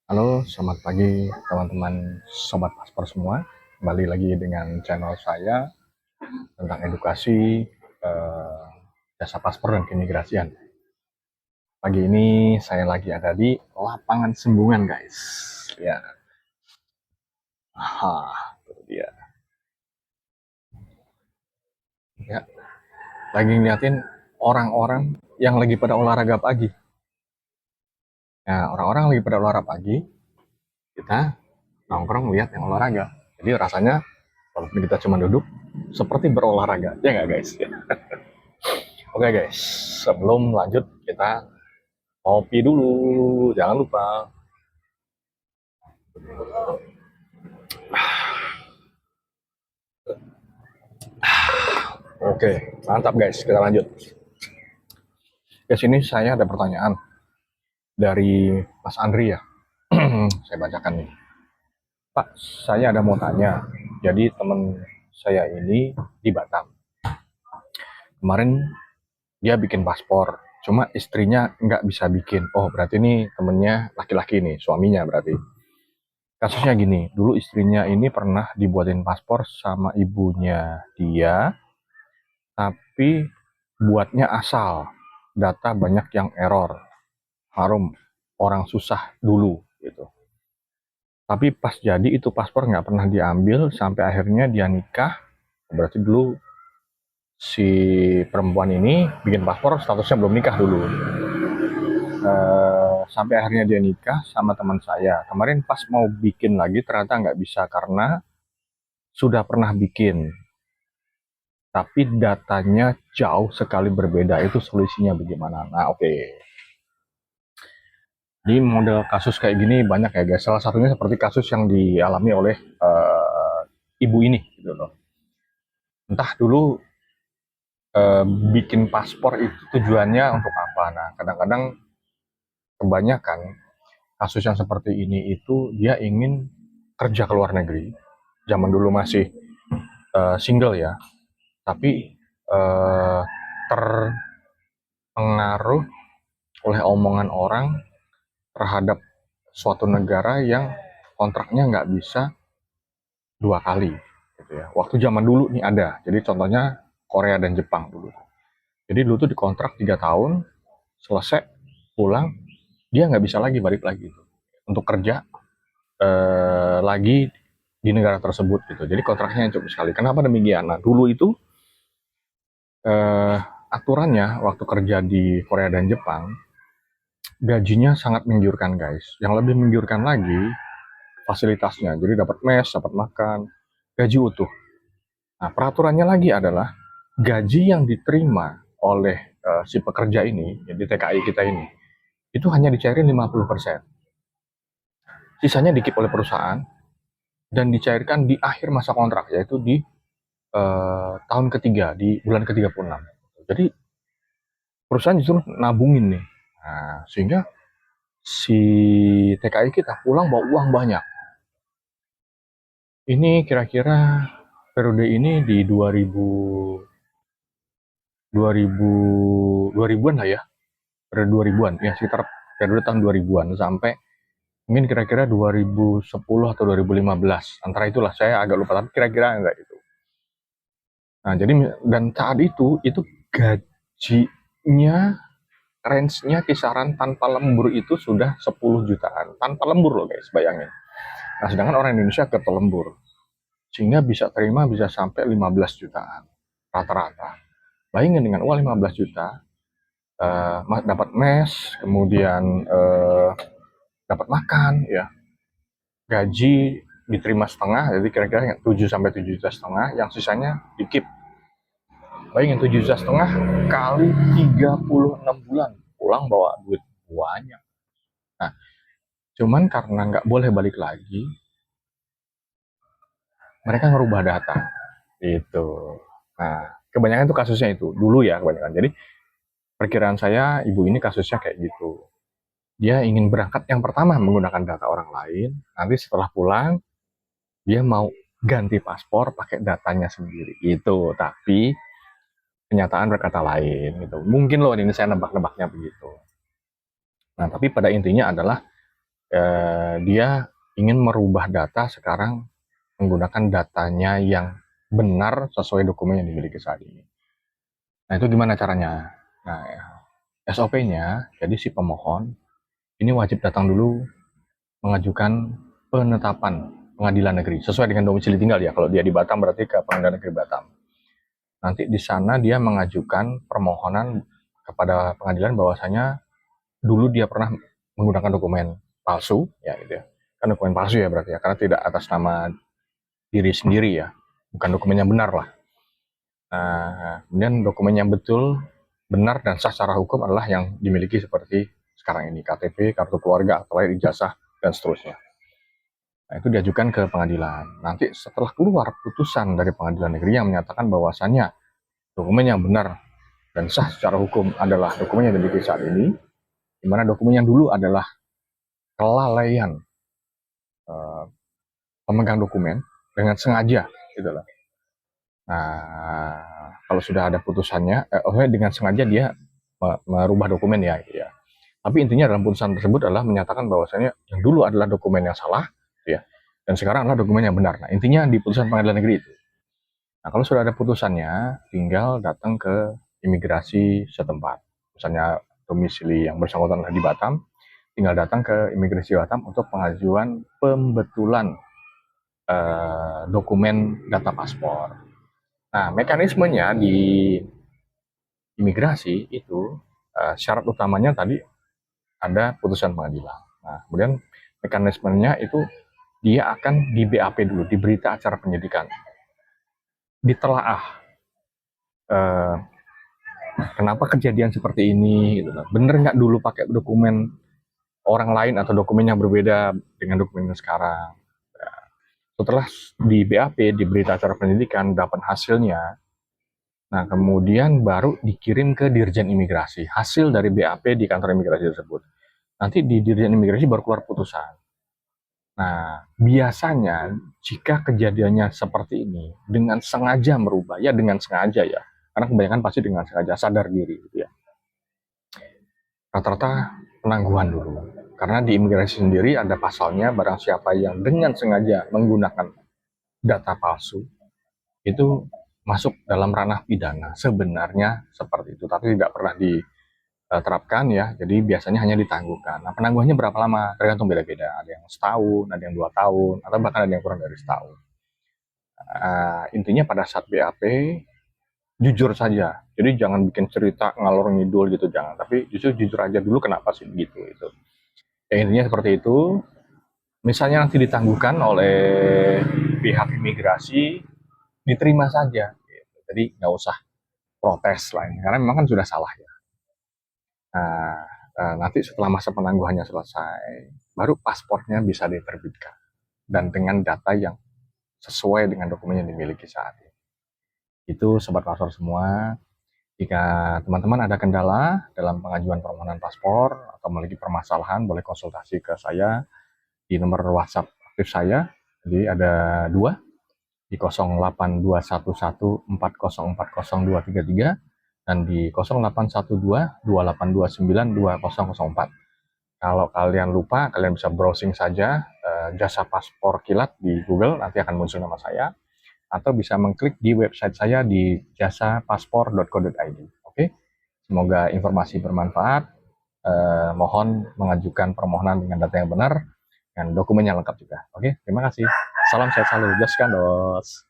Halo, selamat pagi teman-teman Sobat Paspor semua. Kembali lagi dengan channel saya tentang edukasi eh, jasa paspor dan keimigrasian. Pagi ini saya lagi ada di lapangan Sembungan, guys. Ya, itu dia. Ya, lagi ngeliatin orang-orang yang lagi pada olahraga pagi. Nah, orang-orang lagi pada olahraga pagi, kita nongkrong lihat yang olahraga. Jadi rasanya walaupun kita cuma duduk, seperti berolahraga. Ya nggak, guys? Ya. Oke guys, sebelum lanjut kita kopi dulu, jangan lupa. Oke, mantap guys, kita lanjut. Ke sini saya ada pertanyaan dari Mas Andri ya. Saya bacakan nih. Pak, saya ada mau tanya. Jadi teman saya ini di Batam. Kemarin dia bikin paspor, cuma istrinya nggak bisa bikin. Oh, berarti ini temennya laki-laki nih, suaminya berarti. Kasusnya gini, dulu istrinya ini pernah dibuatin paspor sama ibunya dia, tapi buatnya asal, data banyak yang error, harum, orang susah dulu gitu. Tapi pas jadi itu paspor nggak pernah diambil sampai akhirnya dia nikah. Berarti dulu si perempuan ini bikin paspor statusnya belum nikah dulu. Sampai akhirnya dia nikah sama teman saya. Kemarin pas mau bikin lagi ternyata nggak bisa karena sudah pernah bikin. Tapi datanya jauh sekali berbeda. Itu solusinya bagaimana? Nah, oke. Di model kasus kayak gini banyak ya guys. Salah satunya seperti kasus yang dialami oleh ibu ini, gitu loh. Entah dulu bikin paspor itu tujuannya untuk apa. Nah, kadang-kadang kebanyakan kasus yang seperti ini itu dia ingin kerja ke luar negeri. Zaman dulu masih single ya, tapi uh, terpengaruh oleh omongan orang terhadap suatu negara yang kontraknya nggak bisa 2 kali gitu ya. Waktu zaman dulu nih ada. Jadi contohnya Korea dan Jepang dulu. Jadi dulu tuh dikontrak 3 tahun, selesai pulang dia nggak bisa lagi balik lagi tuh untuk kerja lagi di negara tersebut gitu. Jadi kontraknya cukup sekali. Kenapa demikian? Nah dulu itu eh, aturannya waktu kerja di Korea dan Jepang gajinya sangat menggiurkan guys. Yang lebih menggiurkan lagi fasilitasnya. Jadi dapat mes, dapat makan, gaji utuh. Nah, peraturannya lagi adalah gaji yang diterima oleh si pekerja ini, jadi TKI kita ini, itu hanya dicairin 50%. Sisanya dikip oleh perusahaan dan dicairkan di akhir masa kontrak, yaitu di tahun ketiga, di bulan ke-36. Jadi perusahaan justru nabungin nih. Nah, sehingga si TKI kita pulang bawa uang banyak. Ini kira-kira periode ini di 2000 2000-an lah ya. Periode 2000-an ya, sekitar periode tahun 2000-an sampai mungkin kira-kira 2010 atau 2015. Antara itulah, saya agak lupa tapi kira-kira enggak itu. Nah, jadi dan saat itu gajinya range-nya kisaran tanpa lembur itu sudah 10 jutaan. Tanpa lembur loh guys, bayangin. Nah, sedangkan orang Indonesia ke lembur. Sehingga bisa terima bisa sampai 15 jutaan rata-rata. Bayangin dengan uang 15 juta, dapat mes, kemudian dapat makan, ya, gaji diterima setengah, jadi kira-kira 7 sampai 7 juta setengah, yang sisanya dikip. Bayangin 7 juta setengah kali 36 bulan, pulang bawa duit banyak. Nah, cuman karena nggak boleh balik lagi, mereka ngerubah data. Itu. Nah, kebanyakan itu kasusnya itu. Dulu ya kebanyakan. Jadi, perkiraan saya ibu ini kasusnya kayak gitu. Dia ingin berangkat yang pertama menggunakan data orang lain, nanti setelah pulang dia mau ganti paspor pakai datanya sendiri. Itu, tapi kenyataan berkata lain gitu. Mungkin loh ini saya nebak-nebaknya begitu. Nah, tapi pada intinya adalah dia ingin merubah data sekarang menggunakan datanya yang benar sesuai dokumen yang dimiliki saat ini. Nah, itu gimana caranya? Nah, SOP-nya, jadi si pemohon ini wajib datang dulu mengajukan penetapan pengadilan negeri sesuai dengan domisili tinggal ya. Kalau dia di Batam berarti ke pengadilan negeri Batam. Nanti di sana dia mengajukan permohonan kepada pengadilan bahwasanya dulu dia pernah menggunakan dokumen palsu, ya gitu ya. Kan dokumen palsu ya berarti ya, karena tidak atas nama diri sendiri ya, bukan dokumen yang benar lah. Nah, kemudian dokumen yang betul, benar dan sah secara hukum adalah yang dimiliki seperti sekarang ini, KTP, kartu keluarga, atau ijazah dan seterusnya. Nah, itu diajukan ke pengadilan. Nanti setelah keluar putusan dari pengadilan negeri yang menyatakan bahwasannya dokumen yang benar dan sah secara hukum adalah dokumen yang dimiliki saat ini, di mana dokumen yang dulu adalah kelalaian pemegang dokumen dengan sengaja, gitu loh. Nah, kalau sudah ada putusannya, dengan sengaja dia merubah dokumen ya, gitu ya. Tapi intinya dalam putusan tersebut adalah menyatakan bahwasanya yang dulu adalah dokumen yang salah, gitu ya, dan sekarang adalah dokumen yang benar. Nah, intinya di putusan pengadilan negeri itu. Nah, kalau sudah ada putusannya, tinggal datang ke imigrasi setempat. Misalnya domisili yang bersangkutan adalah di Batam, tinggal datang ke imigrasi Batam untuk pengajuan pembetulan dokumen data paspor. Nah, mekanismenya di imigrasi itu syarat utamanya tadi ada putusan pengadilan. Nah, kemudian mekanismenya itu dia akan di BAP dulu, di berita acara penyidikan, ditelaah eh, kenapa kejadian seperti ini, gitu. Bener nggak dulu pakai dokumen orang lain atau dokumen yang berbeda dengan dokumen yang sekarang. Nah, setelah di BAP, di berita acara penyidikan, dapat hasilnya, nah kemudian baru dikirim ke Dirjen Imigrasi. Hasil dari BAP di kantor imigrasi tersebut. Nanti di Dirjen Imigrasi baru keluar putusan. Nah, biasanya jika kejadiannya seperti ini, dengan sengaja merubah, ya dengan sengaja ya, karena kebanyakan pasti dengan sengaja, sadar diri gitu ya. Rata-rata penangguhan dulu. Karena di imigrasi sendiri ada pasalnya, barang siapa yang dengan sengaja menggunakan data palsu, itu masuk dalam ranah pidana. Sebenarnya seperti itu, tapi tidak pernah diterapkan ya, jadi biasanya hanya ditangguhkan. Nah, penangguhannya berapa lama? Tergantung beda-beda. Ada yang setahun, ada yang 2 tahun, atau bahkan ada yang kurang dari setahun. Intinya pada saat BAP, jujur saja. Jadi jangan bikin cerita ngalor ngidul gitu, jangan. Tapi justru jujur aja dulu kenapa sih begitu itu. Ya intinya seperti itu. Misalnya nanti ditangguhkan oleh pihak imigrasi, diterima saja. Gitu. Jadi nggak usah protes lah ini, karena memang kan sudah salah ya. Nah, nanti setelah masa penangguhannya selesai, baru paspornya bisa diterbitkan dan dengan data yang sesuai dengan dokumen yang dimiliki saat ini. Itu Sobat Paspor semua. Jika teman-teman ada kendala dalam pengajuan permohonan paspor atau memiliki permasalahan, boleh konsultasi ke saya di nomor WhatsApp aktif saya. Jadi ada 2 di 082114040233 dan di 081228292004. Kalau kalian lupa, kalian bisa browsing saja jasa paspor kilat di Google, nanti akan muncul nama saya, atau bisa mengklik di website saya di jasapaspor.co.id. Oke, semoga informasi bermanfaat. Mohon mengajukan permohonan dengan data yang benar dan dokumen yang lengkap juga. Oke, terima kasih. Salam sehat selalu. Jos Kandos.